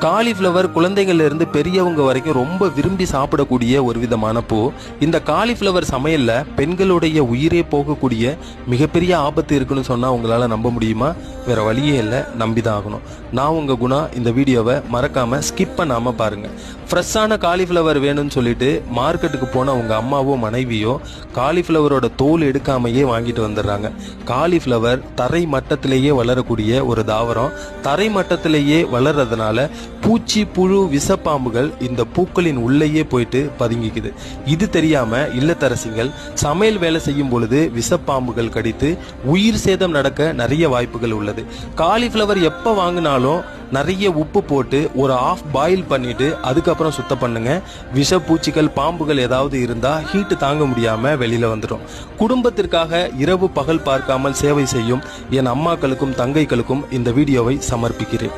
Cauliflower குழந்தைகள்ல இருந்து பெரியவங்க வரைக்கும் ரொம்ப விரும்பி சாப்பிடக்கூடிய ஒரு விதமான பூ. இந்த காலிஃப்ளவர் சமையல்ல பெண்களுடைய உயிரே போகக்கூடிய மிகப்பெரிய ஆபத்து இருக்குன்னு சொன்னா உங்களால நம்ப முடியுமா? வேற வழியே இல்லை, நம்பிதான் ஆகணும். நான் உங்க குணா. இந்த வீடியோவை மறக்காம ஸ்கிப் பண்ணாம பாருங்க. ஃப்ரெஷ்ஷான காலிஃப்ளவர் வேணும்னு சொல்லிட்டு மார்க்கெட்டுக்கு போன உங்க அம்மாவோ மனைவியோ காலிஃப்ளவரோட தோல் எடுக்காமையே வாங்கிட்டு வந்துடுறாங்க. காலிஃப்ளவர் தரை மட்டத்திலேயே வளரக்கூடிய ஒரு தாவரம். தரை மட்டத்திலேயே வளர்றதுனால பூச்சி, புழு, விஷப்பாம்புகள் இந்த பூக்களின் உள்ளேயே போயிட்டு பதுங்கிக்குது. இது தெரியாம இல்லத்தரசிகள் சமையல் வேலை செய்யும் பொழுது விஷப்பாம்புகள் கடித்து உயிர் சேதம் நடக்க நிறைய வாய்ப்புகள் உள்ளது. காலிஃப்ளவர் எப்ப வாங்கினாலும் நிறைய உப்பு போட்டு ஒரு ஆஃப் பாயில் பண்ணிட்டு அதுக்கப்புறம் சுத்தம் பண்ணுங்க. விஷ பூச்சிகள், பாம்புகள் ஏதாவது இருந்தா ஹீட் தாங்க முடியாம வெளியில வந்துடும். குடும்பத்திற்காக இரவு பகல் பார்க்காமல் சேவை செய்யும் என் அம்மாக்களுக்கும் தங்கைகளுக்கும் இந்த வீடியோவை சமர்ப்பிக்கிறேன்.